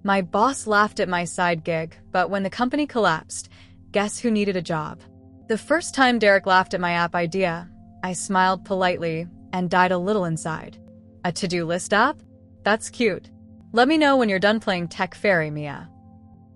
My boss laughed at my side gig, but when the company collapsed, guess who needed a job? The first time Derek laughed at my app idea, I smiled politely and died a little inside. A to-do list app? That's cute. Let me know when you're done playing Tech Fairy, Mia.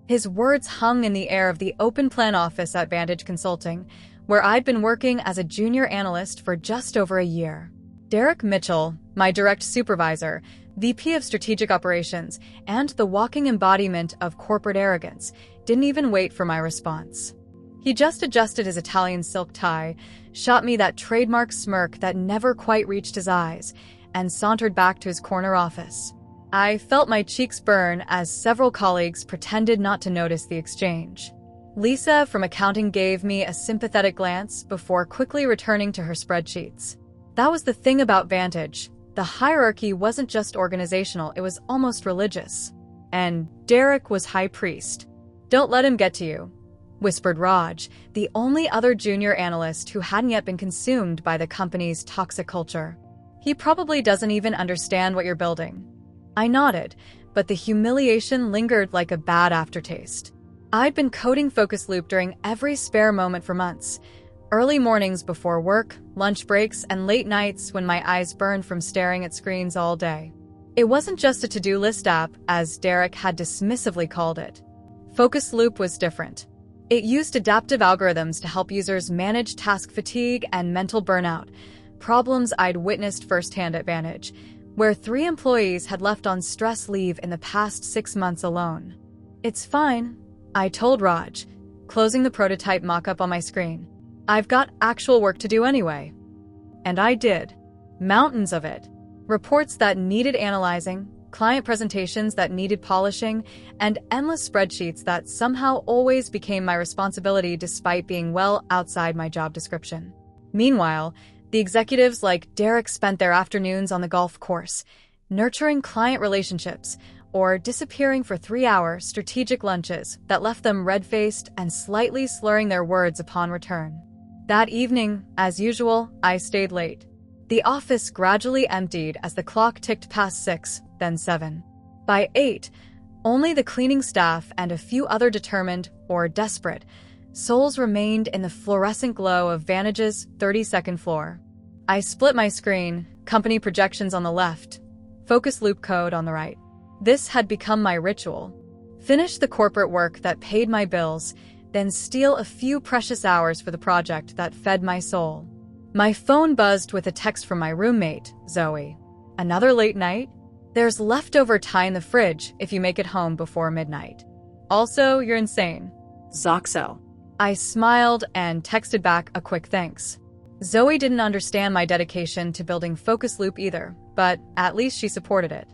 His words hung in the air of the open plan office at Vantage Consulting, where I'd been working as a junior analyst for just over a year. Derek Mitchell, my direct supervisor, VP of Strategic Operations, and the walking embodiment of corporate arrogance, didn't even wait for my response. He just adjusted his Italian silk tie, shot me that trademark smirk that never quite reached his eyes, and sauntered back to his corner office. I felt my cheeks burn as several colleagues pretended not to notice the exchange. Lisa from accounting gave me a sympathetic glance before quickly returning to her spreadsheets. That was the thing about Vantage. The hierarchy wasn't just organizational, it was almost religious. And Derek was high priest. "Don't let him get to you," whispered Raj, the only other junior analyst who hadn't yet been consumed by the company's toxic culture. "He probably doesn't even understand what you're building." I nodded, but the humiliation lingered like a bad aftertaste. I'd been coding Focus Loop during every spare moment for months. Early mornings before work, lunch breaks, and late nights when my eyes burned from staring at screens all day. It wasn't just a to-do list app, as Derek had dismissively called it. Focus Loop was different. It used adaptive algorithms to help users manage task fatigue and mental burnout, problems I'd witnessed firsthand at Vantage, where 3 employees had left on stress leave in the past 6 months alone. "It's fine," I told Raj, closing the prototype mock-up on my screen. "I've got actual work to do anyway." And I did. Mountains of it. Reports that needed analyzing, client presentations that needed polishing, and endless spreadsheets that somehow always became my responsibility despite being well outside my job description. Meanwhile, the executives like Derek spent their afternoons on the golf course, nurturing client relationships, or disappearing for 3-hour strategic lunches that left them red-faced and slightly slurring their words upon return. That evening, as usual, I stayed late. The office gradually emptied as the clock ticked past 6, then 7. By 8, only the cleaning staff and a few other determined, or desperate, souls remained in the fluorescent glow of Vantage's 32nd floor. I split my screen, company projections on the left, Focus Loop code on the right. This had become my ritual. Finish the corporate work that paid my bills, then steal a few precious hours for the project that fed my soul. My phone buzzed with a text from my roommate, Zoe. "Another late night? There's leftover tie in the fridge if you make it home before midnight. Also, you're insane. Zoxo." I smiled and texted back a quick thanks. Zoe didn't understand my dedication to building Focus Loop either, but at least she supported it.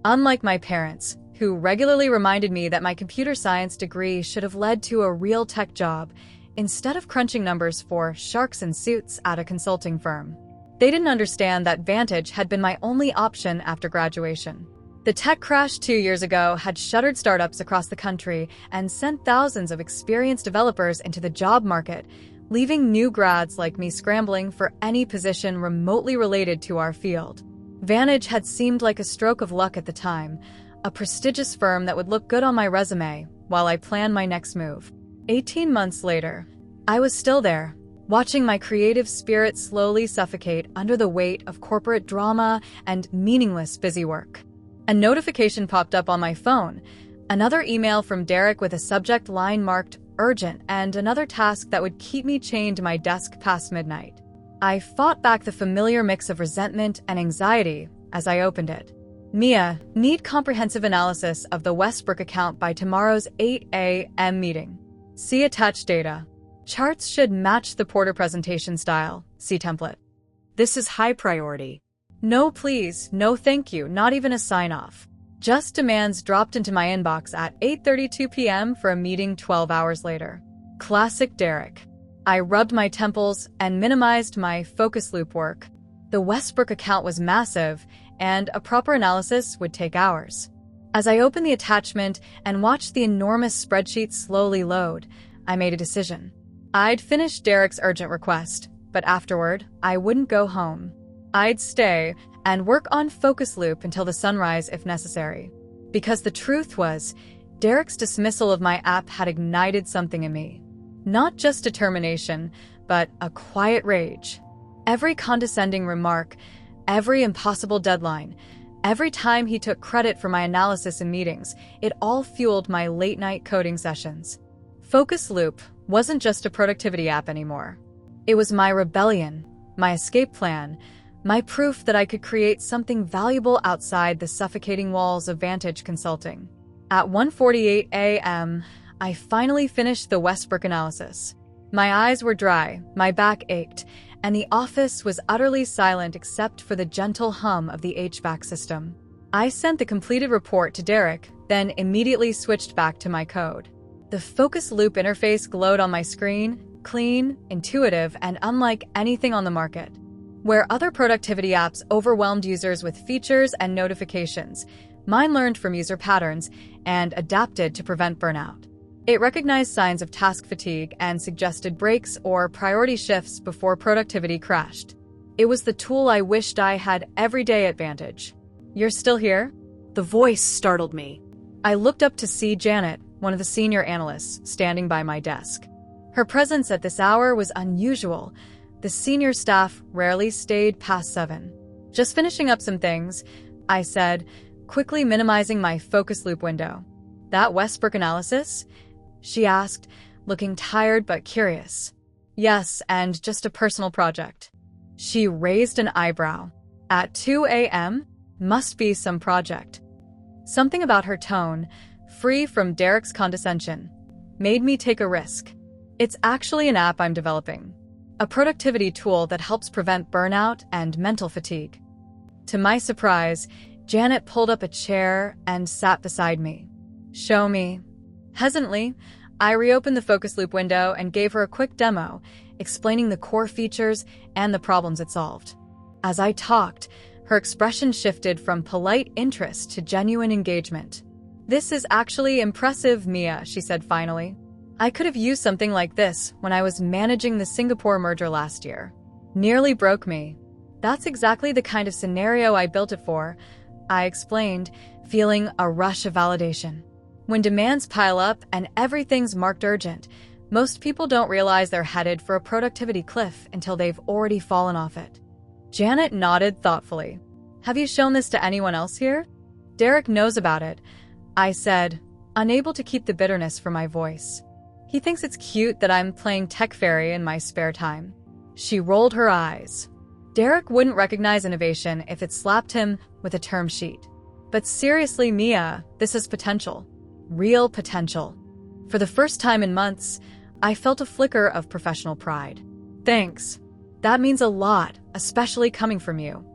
Unlike my parents, who regularly reminded me that my computer science degree should have led to a real tech job, instead of crunching numbers for sharks in suits at a consulting firm. They didn't understand that Vantage had been my only option after graduation. The tech crash 2 years ago had shuttered startups across the country and sent thousands of experienced developers into the job market, leaving new grads like me scrambling for any position remotely related to our field. Vantage had seemed like a stroke of luck at the time, a prestigious firm that would look good on my resume while I planned my next move. 18 months later, I was still there, watching my creative spirit slowly suffocate under the weight of corporate drama and meaningless busy work. A notification popped up on my phone, another email from Derek with a subject line marked urgent and another task that would keep me chained to my desk past midnight. I fought back the familiar mix of resentment and anxiety as I opened it. "Mia, need comprehensive analysis of the Westbrook account by tomorrow's 8 a.m. meeting. See attached data. Charts should match the Porter presentation style. See template." This is high priority. No please, no thank you, not even a sign-off. Just demands dropped into my inbox at 8:32 p.m. for a meeting 12 hours later. Classic Derek. I rubbed my temples and minimized my Focus Loop work. The Westbrook account was massive, and a proper analysis would take hours. As I opened the attachment and watched the enormous spreadsheet slowly load, I made a decision. I'd finish Derek's urgent request, but afterward, I wouldn't go home. I'd stay and work on Focus Loop until the sunrise if necessary. Because the truth was, Derek's dismissal of my app had ignited something in me. Not just determination, but a quiet rage. Every condescending remark, every impossible deadline, every time he took credit for my analysis in meetings, it all fueled my late-night coding sessions. Focus Loop wasn't just a productivity app anymore. It was my rebellion, my escape plan, my proof that I could create something valuable outside the suffocating walls of Vantage Consulting. At 1:48 a.m., I finally finished the Westbrook analysis. My eyes were dry, my back ached, and the office was utterly silent except for the gentle hum of the HVAC system. I sent the completed report to Derek, then immediately switched back to my code. The Focus Loop interface glowed on my screen, clean, intuitive, and unlike anything on the market. Where other productivity apps overwhelmed users with features and notifications, mine learned from user patterns and adapted to prevent burnout. It recognized signs of task fatigue and suggested breaks or priority shifts before productivity crashed. It was the tool I wished I had every day at Vantage. "You're still here?" The voice startled me. I looked up to see Janet, one of the senior analysts, standing by my desk. Her presence at this hour was unusual. The senior staff rarely stayed past 7. "Just finishing up some things," I said, quickly minimizing my Focus Loop window. "That Westbrook analysis?" she asked, looking tired but curious. "Yes, and just a personal project." She raised an eyebrow. "At 2 a.m.? Must be some project." Something about her tone, free from Derek's condescension, made me take a risk. "It's actually an app I'm developing. A productivity tool that helps prevent burnout and mental fatigue." To my surprise, Janet pulled up a chair and sat beside me. "Show me." Hesitantly, I reopened the Focus Loop window and gave her a quick demo, explaining the core features and the problems it solved. As I talked, her expression shifted from polite interest to genuine engagement. "This is actually impressive, Mia," she said finally. "I could have used something like this when I was managing the Singapore merger last year. Nearly broke me." "That's exactly the kind of scenario I built it for," I explained, feeling a rush of validation. When demands pile up and everything's marked urgent, most people don't realize they're headed for a productivity cliff until they've already fallen off it. Janet nodded thoughtfully. "Have you shown this to anyone else here?" "Derek knows about it," I said, unable to keep the bitterness from my voice. "He thinks it's cute that I'm playing tech fairy in my spare time." She rolled her eyes. "Derek wouldn't recognize innovation if it slapped him with a term sheet. But seriously, Mia, this is potential. Real potential." For the first time in months, I felt a flicker of professional pride. "Thanks. That means a lot, especially coming from you."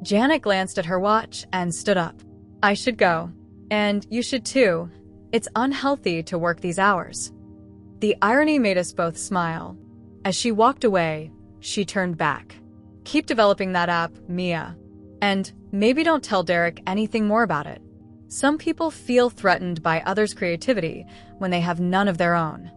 Janet glanced at her watch and stood up. "I should go. And you should too. It's unhealthy to work these hours." The irony made us both smile. As she walked away, she turned back. "Keep developing that app, Mia. And maybe don't tell Derek anything more about it. Some people feel threatened by others' creativity when they have none of their own."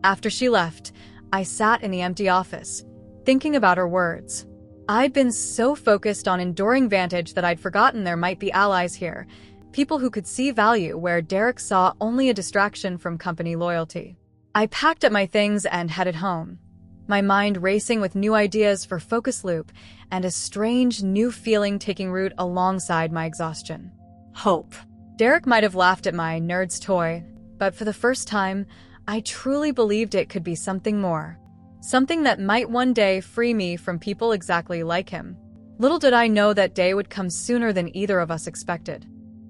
After she left, I sat in the empty office, thinking about her words. I'd been so focused on enduring Vantage that I'd forgotten there might be allies here, people who could see value where Derek saw only a distraction from company loyalty. I packed up my things and headed home, my mind racing with new ideas for Focus Loop and a strange new feeling taking root alongside my exhaustion. Hope. Derek might have laughed at my nerd's toy, but for the first time, I truly believed it could be something more. Something that might one day free me from people exactly like him. Little did I know that day would come sooner than either of us expected.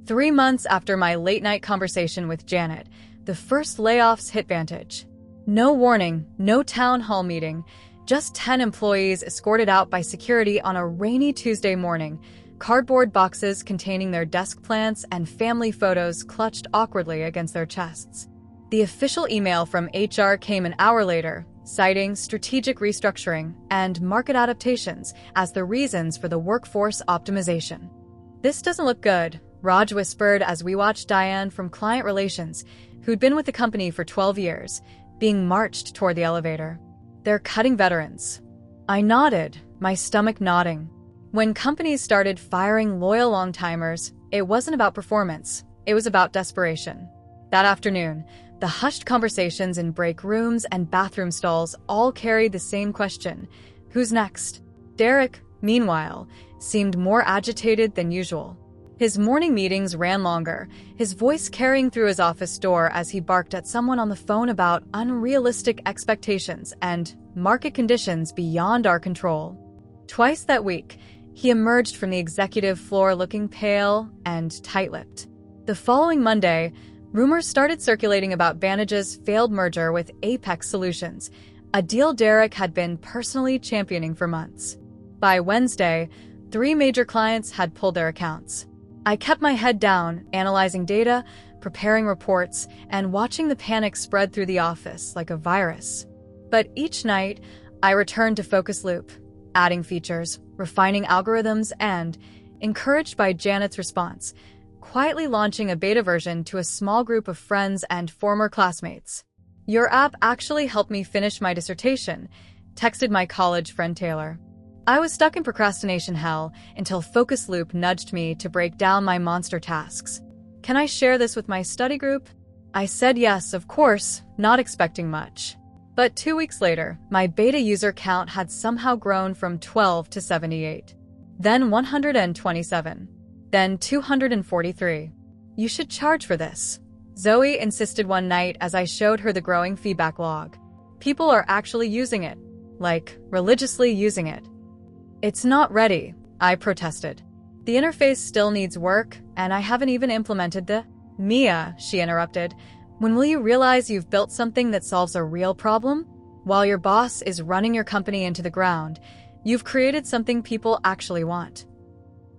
3 months after my late-night conversation with Janet, the first layoffs hit Vantage. No warning, no town hall meeting, just 10 employees escorted out by security on a rainy Tuesday morning, cardboard boxes containing their desk plants and family photos clutched awkwardly against their chests. The official email from HR came an hour later, citing strategic restructuring and market adaptations as the reasons for the workforce optimization. "This doesn't look good," Raj whispered as we watched Diane from Client Relations, who'd been with the company for 12 years, being marched toward the elevator. "They're cutting veterans." I nodded, my stomach knotting. When companies started firing loyal long-timers, it wasn't about performance. It was about desperation. That afternoon, the hushed conversations in break rooms and bathroom stalls all carried the same question: who's next? Derek, meanwhile, seemed more agitated than usual. His morning meetings ran longer, his voice carrying through his office door as he barked at someone on the phone about unrealistic expectations and market conditions beyond our control. Twice that week, he emerged from the executive floor looking pale and tight-lipped. The following Monday, rumors started circulating about Vantage's failed merger with Apex Solutions, a deal Derek had been personally championing for months. By Wednesday, 3 major clients had pulled their accounts. I kept my head down, analyzing data, preparing reports, and watching the panic spread through the office like a virus. But each night, I returned to Focus Loop, adding features, refining algorithms, and, encouraged by Janet's response, quietly launching a beta version to a small group of friends and former classmates. "Your app actually helped me finish my dissertation," texted my college friend Taylor. I was stuck in procrastination hell until Focus Loop nudged me to break down my monster tasks. "Can I share this with my study group?" I said yes, of course, not expecting much. But 2 weeks later, my beta user count had somehow grown from 12 to 78. Then 127. Then 243. "You should charge for this," Zoe insisted one night as I showed her the growing feedback log. "People are actually using it. Like, religiously using it." "It's not ready," I protested. "The interface still needs work, and I haven't even implemented the—" "Mia," she interrupted, "when will you realize you've built something that solves a real problem? While your boss is running your company into the ground, you've created something people actually want."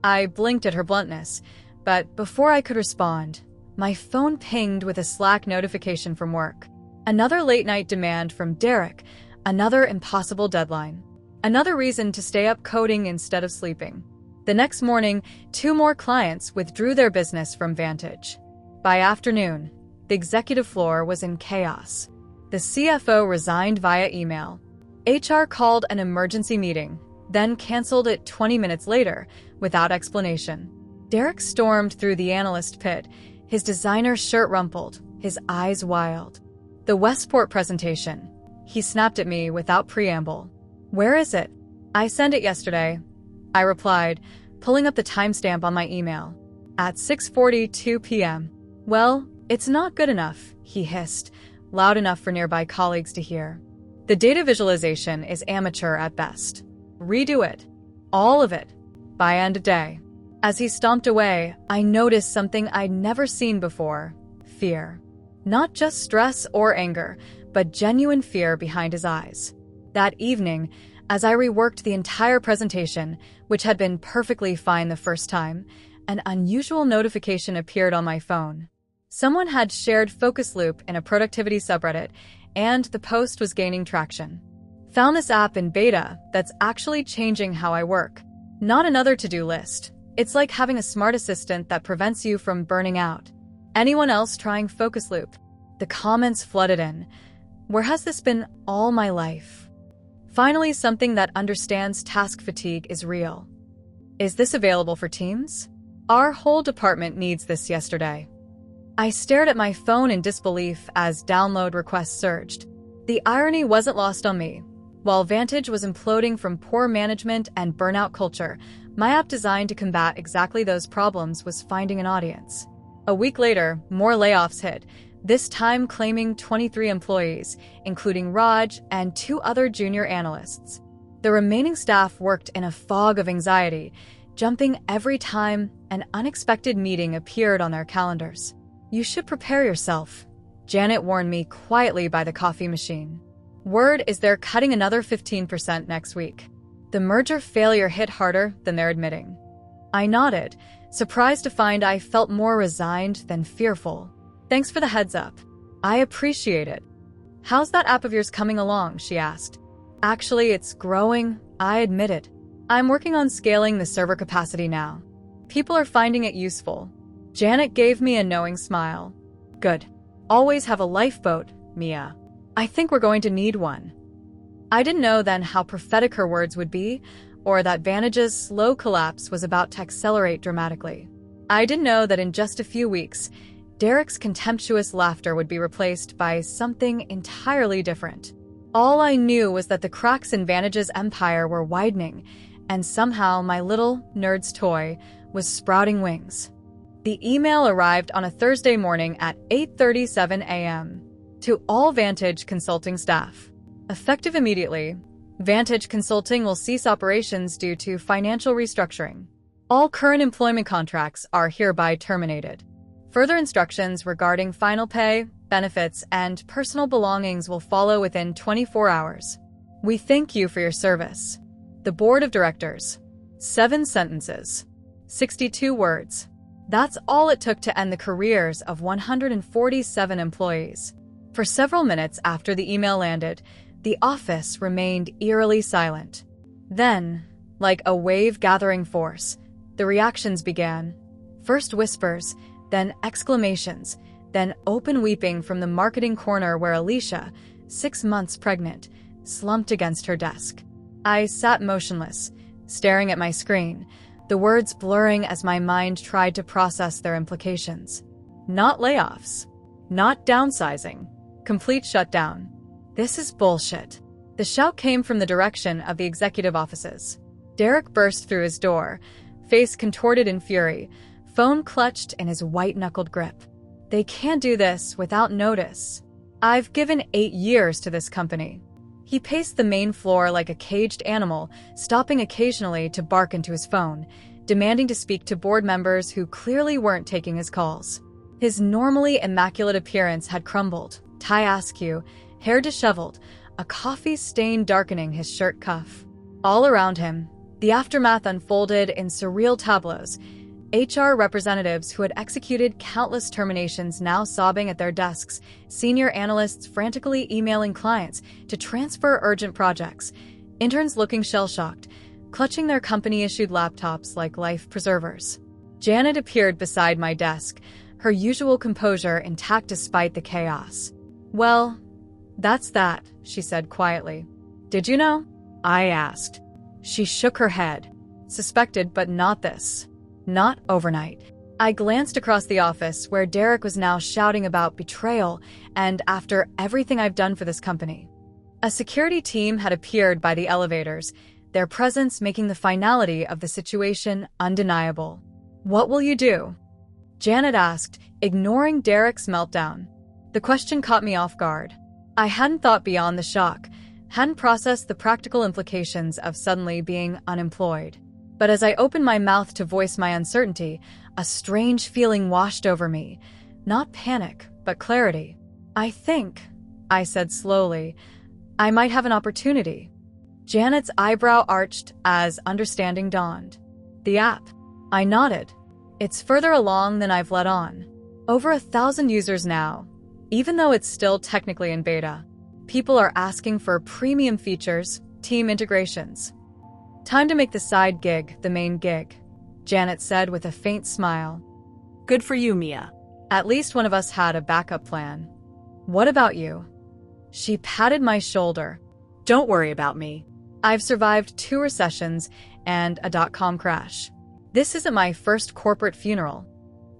I blinked at her bluntness, but before I could respond, my phone pinged with a Slack notification from work. Another late-night demand from Derek, another impossible deadline. Another reason to stay up coding instead of sleeping. The next morning, 2 more clients withdrew their business from Vantage. By afternoon, the executive floor was in chaos. The CFO resigned via email. HR called an emergency meeting, then canceled it 20 minutes later without explanation. Derek stormed through the analyst pit, his designer shirt rumpled, his eyes wild. "The Westport presentation," he snapped at me without preamble. "Where is it?" "I sent it yesterday," I replied, pulling up the timestamp on my email. "At 6:42 p.m. "Well, it's not good enough," he hissed, loud enough for nearby colleagues to hear. "The data visualization is amateur at best. Redo it. All of it. By end of day." As he stomped away, I noticed something I'd never seen before: fear. Not just stress or anger, but genuine fear behind his eyes. That evening, as I reworked the entire presentation, which had been perfectly fine the first time, an unusual notification appeared on my phone. Someone had shared Focus Loop in a productivity subreddit, and the post was gaining traction. "Found this app in beta that's actually changing how I work." Not another to-do list. It's like having a smart assistant that prevents you from burning out. "Anyone else trying Focus Loop?" The comments flooded in. "Where has this been all my life?" Finally, something that understands task fatigue is real. "Is this available for Teams? Our whole department needs this yesterday." I stared at my phone in disbelief as download requests surged. The irony wasn't lost on me. While Vantage was imploding from poor management and burnout culture, my app designed to combat exactly those problems was finding an audience. A week later, more layoffs hit, this time claiming 23 employees, including Raj and 2 other junior analysts. The remaining staff worked in a fog of anxiety, jumping every time an unexpected meeting appeared on their calendars. "You should prepare yourself," Janet warned me quietly by the coffee machine. "Word is they're cutting another 15% next week." The merger failure hit harder than they're admitting. I nodded, surprised to find I felt more resigned than fearful. "Thanks for the heads up. I appreciate it." "How's that app of yours coming along?" she asked. "Actually, it's growing," I admitted. "I'm working on scaling the server capacity now. People are finding it useful." Janet gave me a knowing smile. "Good. Always have a lifeboat, Mia. I think we're going to need one." I didn't know then how prophetic her words would be, or that Vantage's slow collapse was about to accelerate dramatically. I didn't know that in just a few weeks, Derek's contemptuous laughter would be replaced by something entirely different. All I knew was that the cracks in Vantage's empire were widening, and somehow my little nerd's toy was sprouting wings. The email arrived on a Thursday morning at 8:37 a.m. to all Vantage Consulting staff. Effective immediately, Vantage Consulting will cease operations due to financial restructuring. All current employment contracts are hereby terminated. Further instructions regarding final pay, benefits, and personal belongings will follow within 24 hours. We thank you for your service. The Board of Directors. 7 sentences. 62 words. That's all it took to end the careers of 147 employees. For several minutes after the email landed, the office remained eerily silent. Then, like a wave-gathering force, the reactions began. First whispers, then exclamations, then open weeping from the marketing corner where Alicia, 6 months pregnant, slumped against her desk. I sat motionless, staring at my screen, the words blurring as my mind tried to process their implications. Not layoffs. Not downsizing. Complete shutdown. This is bullshit. The shout came from the direction of the executive offices. Derek burst through his door, face contorted in fury, phone clutched in his white-knuckled grip. They can't do this without notice. I've given 8 years to this company. He paced the main floor like a caged animal, stopping occasionally to bark into his phone, demanding to speak to board members who clearly weren't taking his calls. His normally immaculate appearance had crumbled, tie askew, hair disheveled, a coffee stain darkening his shirt cuff. All around him, the aftermath unfolded in surreal tableaus. HR representatives who had executed countless terminations now sobbing at their desks, senior analysts frantically emailing clients to transfer urgent projects, interns looking shell-shocked, clutching their company-issued laptops like life preservers. Janet appeared beside my desk, her usual composure intact despite the chaos. "Well, that's that," she said quietly. "Did you know?" I asked. She shook her head. "Suspected, but not this. Not overnight." I glanced across the office where Derek was now shouting about betrayal and after everything I've done for this company. A security team had appeared by the elevators, their presence making the finality of the situation undeniable. "What will you do?" Janet asked, ignoring Derek's meltdown. The question caught me off guard. I hadn't thought beyond the shock, hadn't processed the practical implications of suddenly being unemployed. But as I opened my mouth to voice my uncertainty, a strange feeling washed over me. Not panic, but clarity. "I think," I said slowly, "I might have an opportunity." Janet's eyebrow arched as understanding dawned. "The app." I nodded. "It's further along than I've let on. Over 1,000 users now. Even though it's still technically in beta, people are asking for premium features, team integrations. Time to make the side gig the main gig," Janet said with a faint smile. Good for you, Mia. At least one of us had a backup plan. "What about you?" She patted my shoulder. Don't worry about me. "I've survived 2 recessions and a dot-com crash. This isn't my first corporate funeral."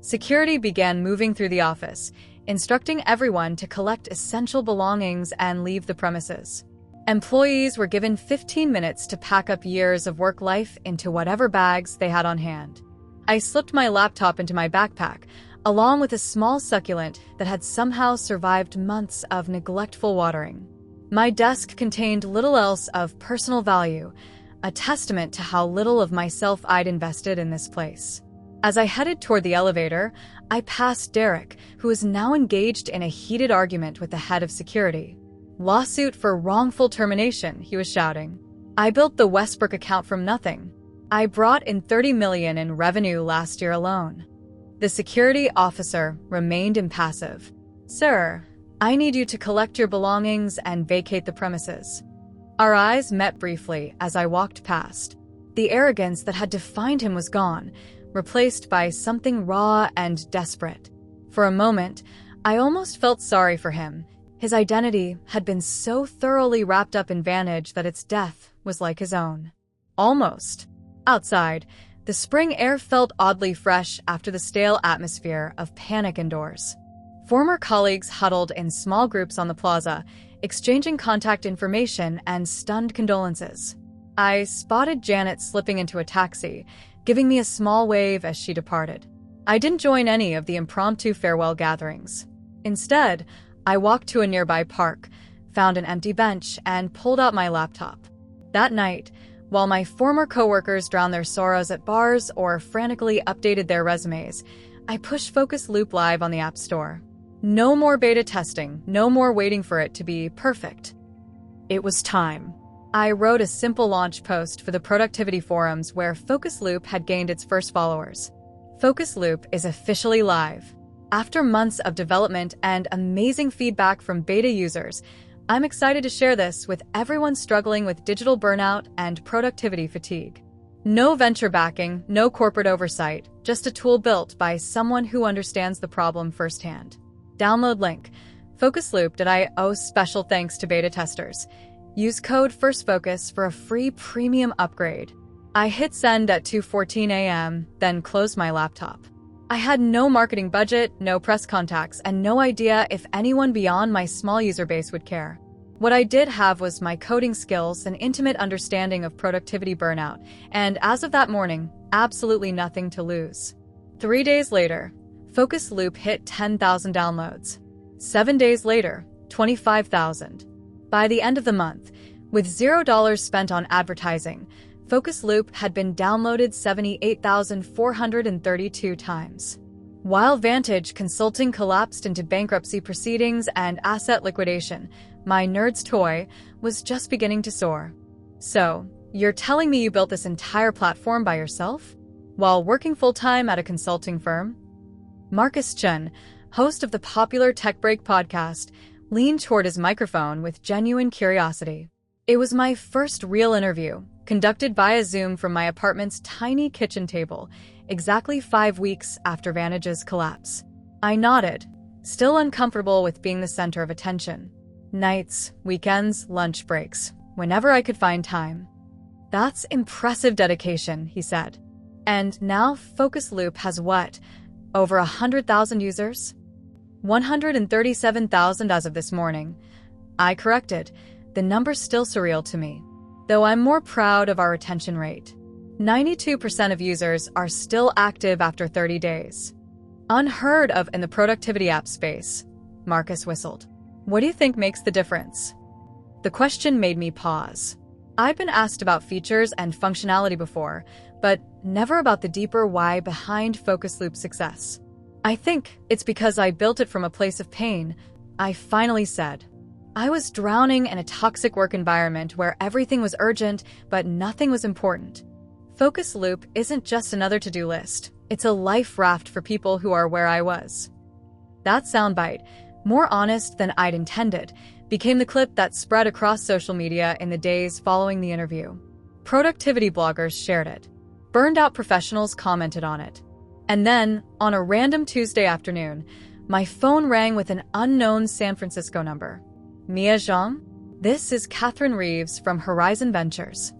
Security began moving through the office, instructing everyone to collect essential belongings and leave the premises. Employees were given 15 minutes to pack up years of work life into whatever bags they had on hand. I slipped my laptop into my backpack, along with a small succulent that had somehow survived months of neglectful watering. My desk contained little else of personal value, a testament to how little of myself I'd invested in this place. As I headed toward the elevator, I passed Derek, who was now engaged in a heated argument with the head of security. "Lawsuit for wrongful termination," he was shouting. "I built the Westbrook account from nothing. I brought in $30 million in revenue last year alone." The security officer remained impassive. "Sir, I need you to collect your belongings and vacate the premises." Our eyes met briefly as I walked past. The arrogance that had defined him was gone, replaced by something raw and desperate. For a moment, I almost felt sorry for him. His identity had been so thoroughly wrapped up in Vantage that its death was like his own. Almost. Outside, The spring air felt oddly fresh after the stale atmosphere of panic indoors. Former colleagues huddled in small groups on the plaza, exchanging contact information and stunned condolences. I spotted Janet slipping into a taxi, giving me a small wave as she departed. I didn't join any of the impromptu farewell gatherings. Instead, I walked to a nearby park, found an empty bench, and pulled out my laptop. That night, while my former coworkers drowned their sorrows at bars or frantically updated their resumes, I pushed Focus Loop live on the App Store. No more beta testing, no more waiting for it to be perfect. It was time. I wrote a simple launch post for the productivity forums where Focus Loop had gained its first followers. Focus Loop is officially live. After months of development and amazing feedback from beta users, I'm excited to share this with everyone struggling with digital burnout and productivity fatigue. No venture backing, no corporate oversight, just a tool built by someone who understands the problem firsthand. Download link. Focus Loop.io special thanks to beta testers. Use code FIRSTFOCUS for a free premium upgrade. I hit send at 2:14 a.m., then closed my laptop. I had no marketing budget, no press contacts, and no idea if anyone beyond my small user base would care. What I did have was my coding skills and intimate understanding of productivity burnout, and as of that morning, absolutely nothing to lose. 3 days later, Focus Loop hit 10,000 downloads. 7 days later, 25,000. By the end of the month, with $0 spent on advertising, Focus Loop had been downloaded 78,432 times. While Vantage Consulting collapsed into bankruptcy proceedings and asset liquidation, my nerd's toy was just beginning to soar. So, you're telling me you built this entire platform by yourself? While working full-time at a consulting firm? Marcus Chen, host of the popular Tech Break podcast, leaned toward his microphone with genuine curiosity. It was my first real interview, conducted via Zoom from my apartment's tiny kitchen table, exactly 5 weeks after Vantage's collapse. I nodded, still uncomfortable with being the center of attention. Nights, weekends, lunch breaks, whenever I could find time. That's impressive dedication, he said. And now Focus Loop has what? Over 100,000 users? 137,000 as of this morning. I corrected. The number's still surreal to me, though I'm more proud of our retention rate. 92% of users are still active after 30 days. Unheard of in the productivity app space, Marcus whistled. What do you think makes the difference? The question made me pause. I've been asked about features and functionality before, but never about the deeper why behind Focus Loop's success. I think it's because I built it from a place of pain, I finally said. I was drowning in a toxic work environment where everything was urgent, but nothing was important. Focus Loop isn't just another to-do list. It's a life raft for people who are where I was. That soundbite, more honest than I'd intended, became the clip that spread across social media in the days following the interview. Productivity bloggers shared it. Burned-out professionals commented on it. And then, on a random Tuesday afternoon, my phone rang with an unknown San Francisco number. Mia Zhang? This is Catherine Reeves from Horizon Ventures.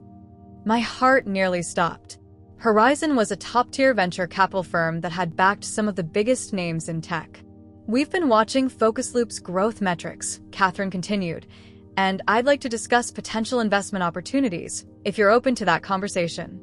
My heart nearly stopped. Horizon was a top-tier venture capital firm that had backed some of the biggest names in tech. We've been watching Focus Loop's growth metrics, Catherine continued, and I'd like to discuss potential investment opportunities, if you're open to that conversation.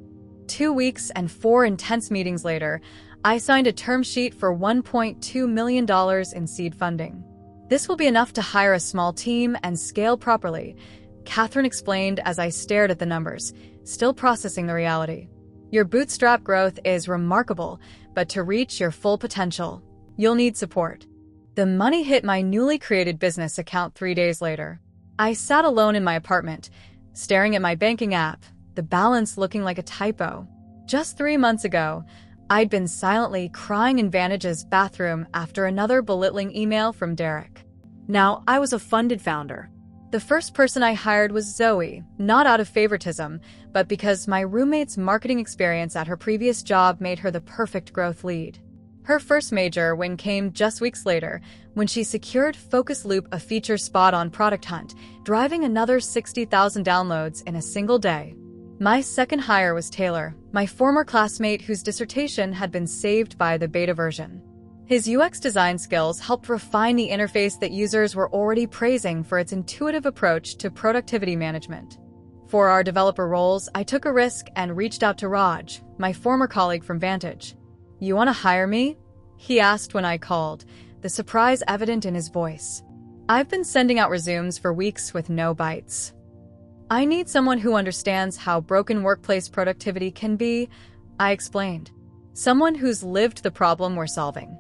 2 weeks and 4 intense meetings later, I signed a term sheet for $1.2 million in seed funding. This will be enough to hire a small team and scale properly, Catherine explained as I stared at the numbers, still processing the reality. Your bootstrap growth is remarkable, but to reach your full potential, you'll need support. The money hit my newly created business account 3 days later. I sat alone in my apartment, staring at my banking app, the balance looking like a typo. Just 3 months ago, I'd been silently crying in Vantage's bathroom after another belittling email from Derek. Now, I was a funded founder. The first person I hired was Zoe, not out of favoritism, but because my roommate's marketing experience at her previous job made her the perfect growth lead. Her first major win came just weeks later, when she secured Focus Loop a feature spot on Product Hunt, driving another 60,000 downloads in a single day. My second hire was Taylor, my former classmate whose dissertation had been saved by the beta version. His UX design skills helped refine the interface that users were already praising for its intuitive approach to productivity management. For our developer roles, I took a risk and reached out to Raj, my former colleague from Vantage. "You want to hire me?" he asked when I called, the surprise evident in his voice. "I've been sending out resumes for weeks with no bites. I need someone who understands how broken workplace productivity can be," I explained. "Someone who's lived the problem we're solving."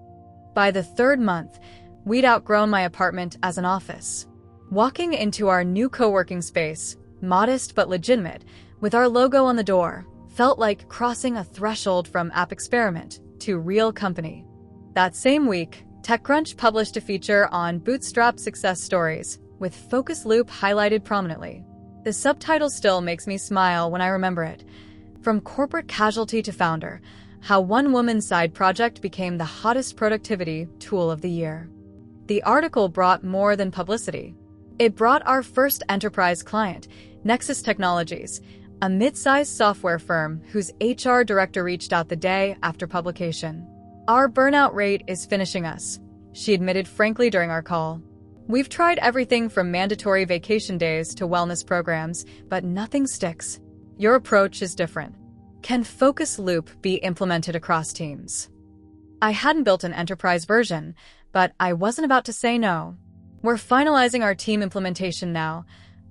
By the third month, we'd outgrown my apartment as an office. Walking into our new co-working space, modest but legitimate, with our logo on the door, felt like crossing a threshold from app experiment to real company. That same week, TechCrunch published a feature on Bootstrap success stories, with Focus Loop highlighted prominently. The subtitle still makes me smile when I remember it. From corporate casualty to founder, how one woman's side project became the hottest productivity tool of the year. The article brought more than publicity. It brought our first enterprise client, Nexus Technologies, a mid-sized software firm whose HR director reached out the day after publication. "Our burnout rate is finishing us," she admitted frankly during our call. "We've tried everything from mandatory vacation days to wellness programs, but nothing sticks. Your approach is different. Can Focus Loop be implemented across teams?" I hadn't built an enterprise version, but I wasn't about to say no. "We're finalizing our team implementation now,"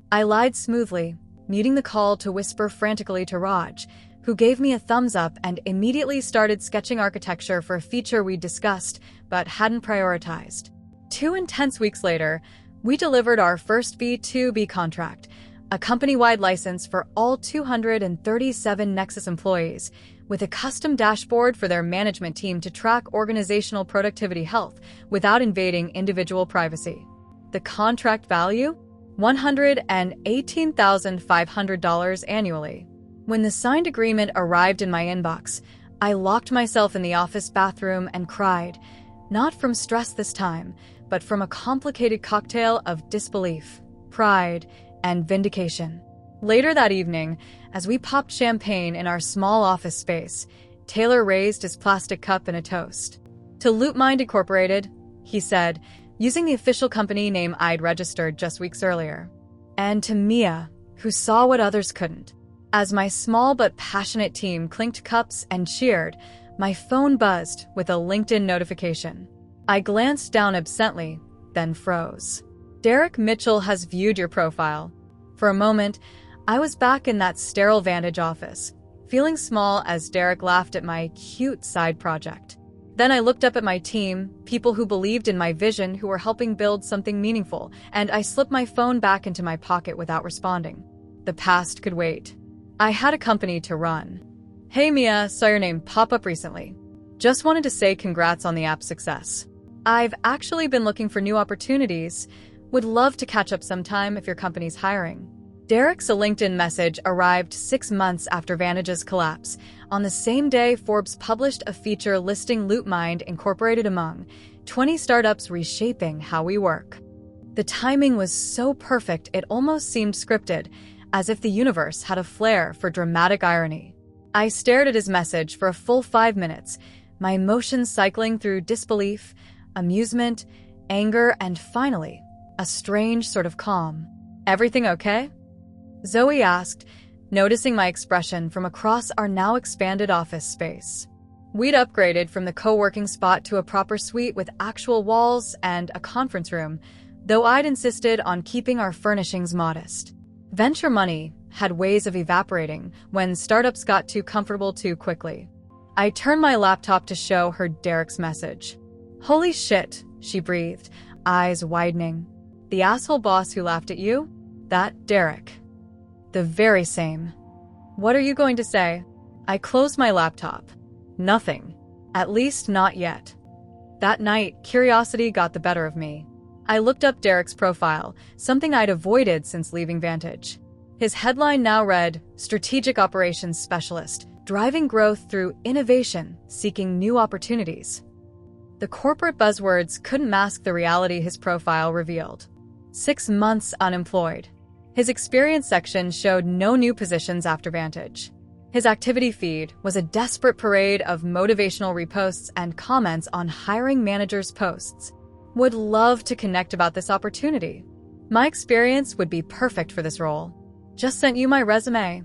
I lied smoothly, muting the call to whisper frantically to Raj, who gave me a thumbs up and immediately started sketching architecture for a feature we'd discussed but hadn't prioritized. 2 intense weeks later, we delivered our first B2B contract, a company-wide license for all 237 Nexus employees, with a custom dashboard for their management team to track organizational productivity health without invading individual privacy. The contract value? $118,500 annually. When the signed agreement arrived in my inbox, I locked myself in the office bathroom and cried, not from stress this time, but from a complicated cocktail of disbelief, pride, and vindication. Later that evening, as we popped champagne in our small office space, Taylor raised his plastic cup in a toast. "To LoopMind Incorporated," he said, using the official company name I'd registered just weeks earlier. "And to Mia, who saw what others couldn't." As my small but passionate team clinked cups and cheered, my phone buzzed with a LinkedIn notification. I glanced down absently, then froze. "Derek Mitchell has viewed your profile." For a moment, I was back in that sterile Vantage office, feeling small as Derek laughed at my cute side project. Then I looked up at my team, people who believed in my vision, who were helping build something meaningful, and I slipped my phone back into my pocket without responding. The past could wait. I had a company to run. "Hey Mia, saw your name pop up recently. Just wanted to say congrats on the app's success. I've actually been looking for new opportunities. Would love to catch up sometime if your company's hiring." Derek's LinkedIn message arrived 6 months after Vantage's collapse, on the same day Forbes published a feature listing LoopMind Incorporated among 20 startups reshaping how we work. The timing was so perfect it almost seemed scripted, as if the universe had a flair for dramatic irony. I stared at his message for a full 5 minutes, my emotions cycling through disbelief, amusement, anger, and finally, a strange sort of calm. "Everything okay?" Zoe asked, noticing my expression from across our now expanded office space. We'd upgraded from the co-working spot to a proper suite with actual walls and a conference room, though I'd insisted on keeping our furnishings modest. Venture money had ways of evaporating when startups got too comfortable too quickly. I turned my laptop to show her Derek's message. "Holy shit," she breathed, eyes widening. "The asshole boss who laughed at you? That Derek." "The very same." "What are you going to say?" I closed my laptop. "Nothing. At least not yet." That night, curiosity got the better of me. I looked up Derek's profile, something I'd avoided since leaving Vantage. His headline now read, "Strategic Operations Specialist, driving growth through innovation, seeking new opportunities." The corporate buzzwords couldn't mask the reality his profile revealed. 6 months unemployed. His experience section showed no new positions after Vantage. His activity feed was a desperate parade of motivational reposts and comments on hiring managers' posts. Would love to connect about this opportunity. My experience would be perfect for this role. Just sent you my resume.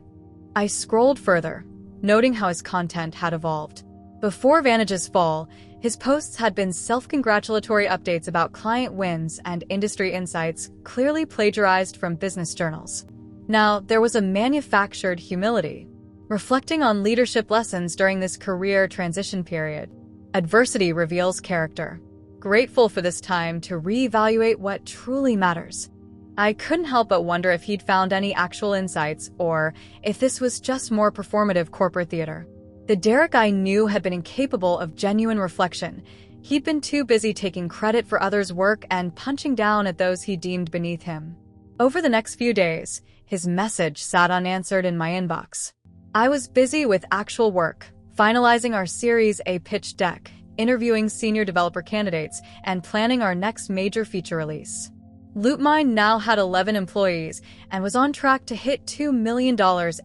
I scrolled further, noting how his content had evolved. Before Vantage's fall, his posts had been self-congratulatory updates about client wins and industry insights clearly plagiarized from business journals. Now, there was a manufactured humility, reflecting on leadership lessons during this career transition period. Adversity reveals character. Grateful for this time to reevaluate what truly matters. I couldn't help but wonder if he'd found any actual insights or if this was just more performative corporate theater. The Derek I knew had been incapable of genuine reflection. He'd been too busy taking credit for others' work and punching down at those he deemed beneath him. Over the next few days, his message sat unanswered in my inbox. I was busy with actual work, finalizing our Series A pitch deck, interviewing senior developer candidates, and planning our next major feature release. LoopMind now had 11 employees and was on track to hit $2 million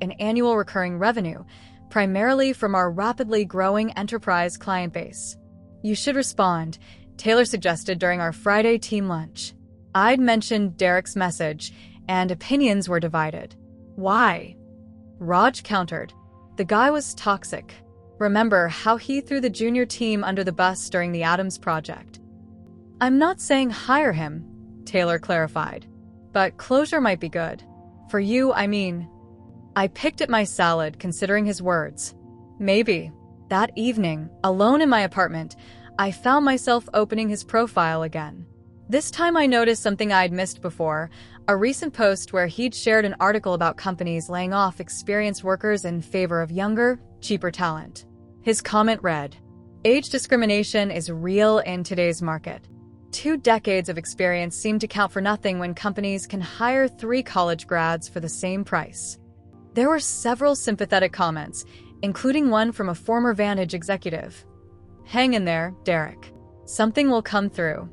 in annual recurring revenue, primarily from our rapidly growing enterprise client base. You should respond, Taylor suggested during our Friday team lunch. I'd mentioned Derek's message, and opinions were divided. Why? Raj countered. The guy was toxic. Remember how he threw the junior team under the bus during the Adams project? I'm not saying hire him, Taylor clarified, but closure might be good. For you, I mean. I picked at my salad considering his words. Maybe. That evening, alone in my apartment, I found myself opening his profile again. This time I noticed something I'd missed before, a recent post where he'd shared an article about companies laying off experienced workers in favor of younger, cheaper talent. His comment read, "Age discrimination is real in today's market. 2 decades of experience seem to count for nothing when companies can hire 3 college grads for the same price." There were several sympathetic comments, including one from a former Vantage executive. Hang in there, Derek. Something will come through.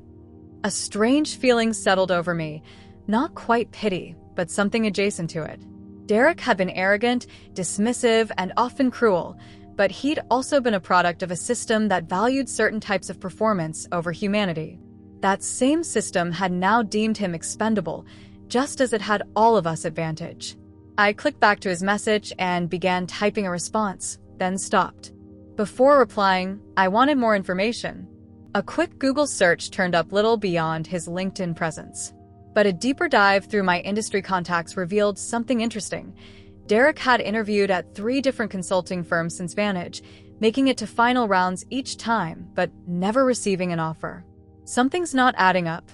A strange feeling settled over me, not quite pity, but something adjacent to it. Derek had been arrogant, dismissive, and often cruel, but he'd also been a product of a system that valued certain types of performance over humanity. That same system had now deemed him expendable, just as it had all of us at Vantage. I clicked back to his message and began typing a response, then stopped. Before replying, I wanted more information. A quick Google search turned up little beyond his LinkedIn presence. But a deeper dive through my industry contacts revealed something interesting. Derek had interviewed at 3 different consulting firms since Vantage, making it to final rounds each time, but never receiving an offer. Something's not adding up,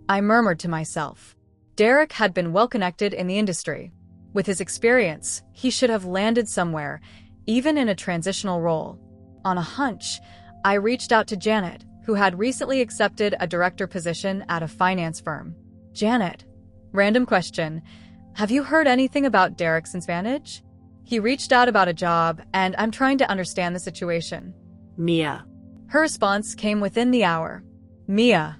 I murmured to myself. Derek had been well-connected in the industry. With his experience, he should have landed somewhere, even in a transitional role. On a hunch, I reached out to Janet, who had recently accepted a director position at a finance firm. Janet, random question, have you heard anything about Derek since Vantage? He reached out about a job, and I'm trying to understand the situation. Mia. Her response came within the hour. Mia.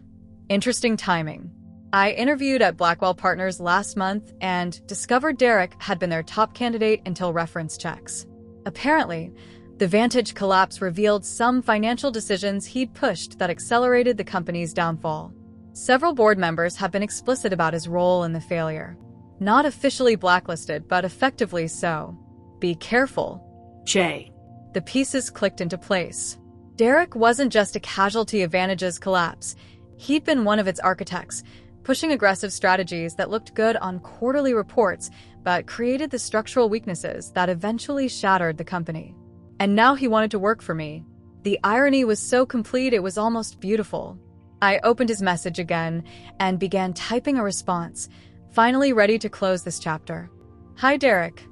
Interesting timing. I interviewed at Blackwell Partners last month and discovered Derek had been their top candidate until reference checks. Apparently, the Vantage collapse revealed some financial decisions he'd pushed that accelerated the company's downfall. Several board members have been explicit about his role in the failure. Not officially blacklisted, but effectively so. Be careful. Jay. The pieces clicked into place. Derek wasn't just a casualty of Vantage's collapse. He'd been one of its architects, pushing aggressive strategies that looked good on quarterly reports, but created the structural weaknesses that eventually shattered the company. And now he wanted to work for me. The irony was so complete it was almost beautiful. I opened his message again and began typing a response, finally ready to close this chapter. Hi, Derek.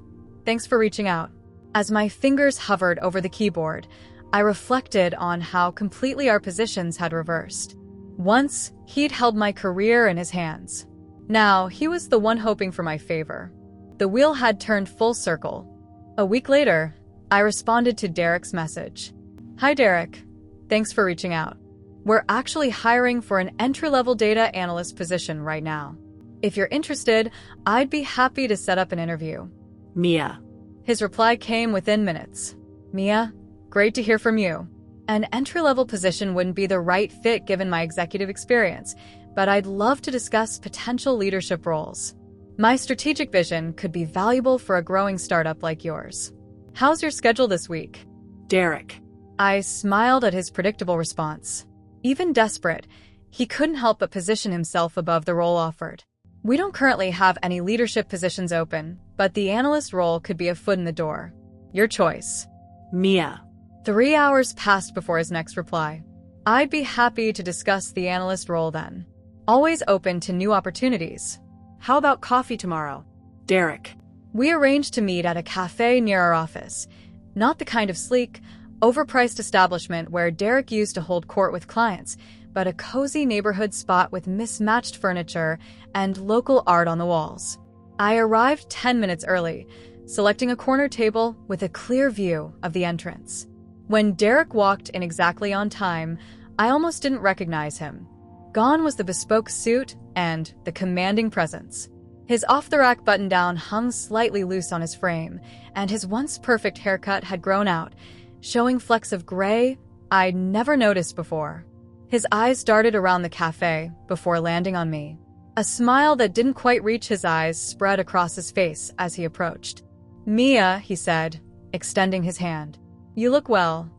Thanks for reaching out. As my fingers hovered over the keyboard, I reflected on how completely our positions had reversed. Once, he'd held my career in his hands. Now, he was the one hoping for my favor. The wheel had turned full circle. A week later, I responded to Derek's message. Hi, Derek. Thanks for reaching out. We're actually hiring for an entry-level data analyst position right now. If you're interested, I'd be happy to set up an interview. Mia. His reply came within minutes. Mia, great to hear from you. An entry-level position wouldn't be the right fit given my executive experience, but I'd love to discuss potential leadership roles. My strategic vision could be valuable for a growing startup like yours. How's your schedule this week? Derek. I smiled at his predictable response. Even desperate, he couldn't help but position himself above the role offered. We don't currently have any leadership positions open, but the analyst role could be a foot in the door. Your choice. Mia. 3 hours passed before his next reply. I'd be happy to discuss the analyst role then. Always open to new opportunities. How about coffee tomorrow? Derek. We arranged to meet at a cafe near our office. Not the kind of sleek, overpriced establishment where Derek used to hold court with clients, but a cozy neighborhood spot with mismatched furniture and local art on the walls. I arrived 10 minutes early, selecting a corner table with a clear view of the entrance. When Derek walked in exactly on time, I almost didn't recognize him. Gone was the bespoke suit and the commanding presence. His off-the-rack button-down hung slightly loose on his frame, and his once-perfect haircut had grown out, showing flecks of gray I'd never noticed before. His eyes darted around the cafe before landing on me. A smile that didn't quite reach his eyes spread across his face as he approached. Mia, he said, extending his hand. You look well.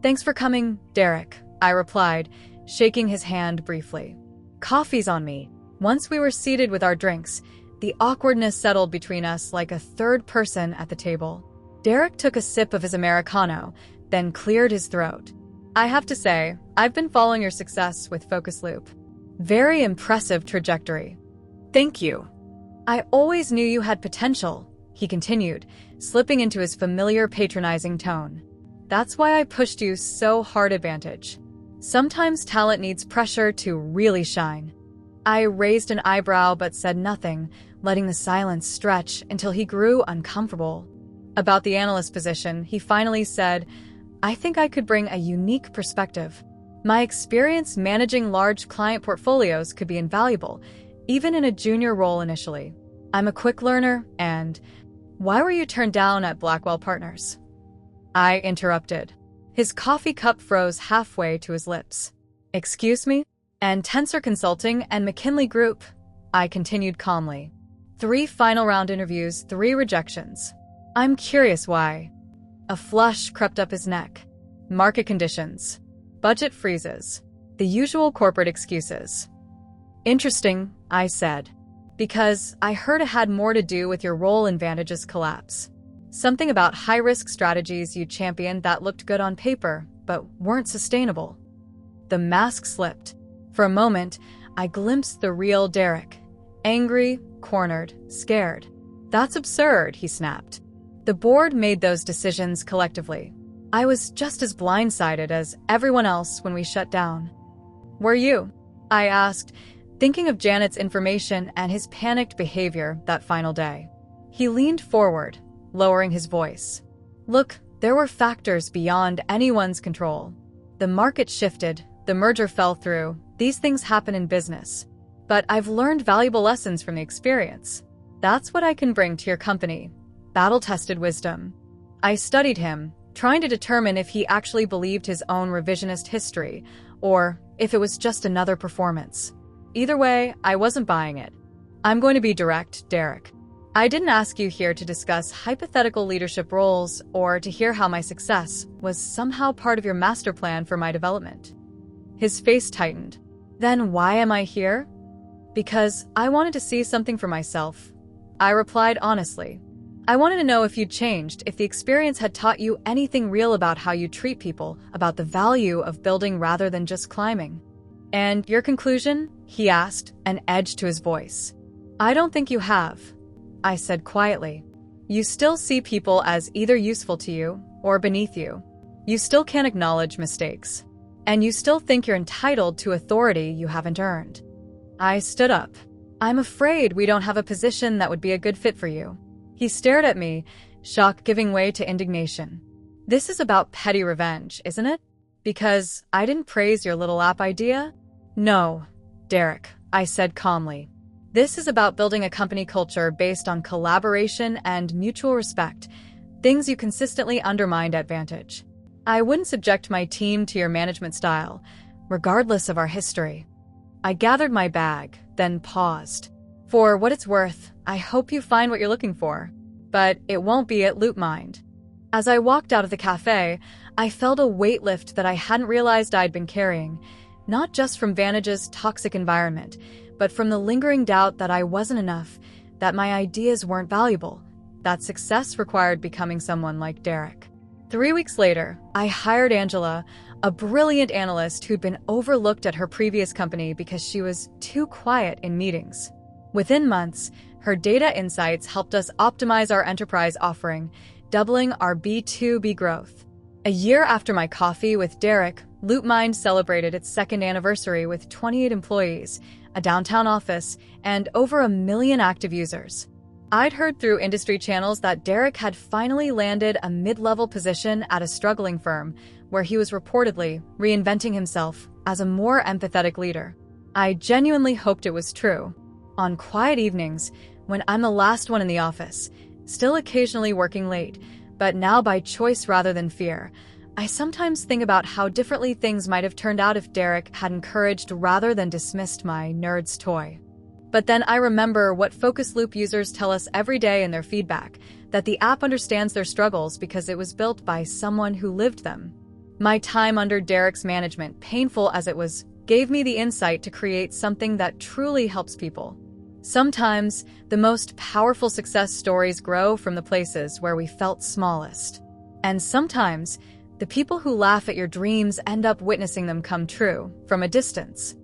Thanks for coming, Derek, I replied, shaking his hand briefly. Coffee's on me. Once we were seated with our drinks, the awkwardness settled between us like a third person at the table. Derek took a sip of his Americano, then cleared his throat. I have to say, I've been following your success with Focus Loop. Very impressive trajectory. Thank you. I always knew you had potential, he continued, slipping into his familiar patronizing tone. That's why I pushed you so hard. Advantage. Sometimes talent needs pressure to really shine. I raised an eyebrow but said nothing, letting the silence stretch until he grew uncomfortable. About the analyst position, he finally said, I think I could bring a unique perspective. My experience managing large client portfolios could be invaluable, even in a junior role initially. I'm a quick learner, and why were you turned down at Blackwell Partners? I interrupted. His coffee cup froze halfway to his lips. Excuse me? And Tensor Consulting and McKinley Group, I continued calmly. 3 final round interviews, 3 rejections. I'm curious why. A flush crept up his neck. Market conditions. Budget freezes. The usual corporate excuses. Interesting, I said. Because I heard it had more to do with your role in Vantage's collapse. Something about high-risk strategies you championed that looked good on paper, but weren't sustainable. The mask slipped. For a moment, I glimpsed the real Derek. Angry, cornered, scared. That's absurd, he snapped. The board made those decisions collectively. I was just as blindsided as everyone else when we shut down. Were you? I asked, thinking of Janet's information and his panicked behavior that final day. He leaned forward, lowering his voice. Look, there were factors beyond anyone's control. The market shifted, the merger fell through. These things happen in business. But I've learned valuable lessons from the experience. That's what I can bring to your company. Battle-tested wisdom. I studied him, trying to determine if he actually believed his own revisionist history, or if it was just another performance. Either way, I wasn't buying it. I'm going to be direct, Derek. I didn't ask you here to discuss hypothetical leadership roles or to hear how my success was somehow part of your master plan for my development. His face tightened. Then why am I here? Because I wanted to see something for myself. I replied honestly. I wanted to know if you'd changed, if the experience had taught you anything real about how you treat people, about the value of building rather than just climbing. And your conclusion? He asked, an edge to his voice. I don't think you have, I said quietly. You still see people as either useful to you or beneath you. You still can't acknowledge mistakes. And you still think you're entitled to authority you haven't earned. I stood up. I'm afraid we don't have a position that would be a good fit for you. He stared at me, shock giving way to indignation. This is about petty revenge, isn't it? Because I didn't praise your little app idea? No, Derek, I said calmly. This is about building a company culture based on collaboration and mutual respect, things you consistently undermined at Vantage. I wouldn't subject my team to your management style, regardless of our history. I gathered my bag, then paused. For what it's worth, I hope you find what you're looking for, but it won't be at LoopMind. As I walked out of the cafe, I felt a weight lift that I hadn't realized I'd been carrying, not just from Vantage's toxic environment, but from the lingering doubt that I wasn't enough, that my ideas weren't valuable, that success required becoming someone like Derek. 3 weeks later, I hired Angela, a brilliant analyst who'd been overlooked at her previous company because she was too quiet in meetings. Within months, her data insights helped us optimize our enterprise offering, doubling our B2B growth. A year after my coffee with Derek, LoopMind celebrated its second anniversary with 28 employees, a downtown office, and over 1 million active users. I'd heard through industry channels that Derek had finally landed a mid-level position at a struggling firm, where he was reportedly reinventing himself as a more empathetic leader. I genuinely hoped it was true. On quiet evenings, when I'm the last one in the office, still occasionally working late, but now by choice rather than fear, I sometimes think about how differently things might have turned out if Derek had encouraged rather than dismissed my nerd's toy. But then I remember what Focus Loop users tell us every day in their feedback, that the app understands their struggles because it was built by someone who lived them. My time under Derek's management, painful as it was, gave me the insight to create something that truly helps people. Sometimes, the most powerful success stories grow from the places where we felt smallest. And sometimes, the people who laugh at your dreams end up witnessing them come true from a distance.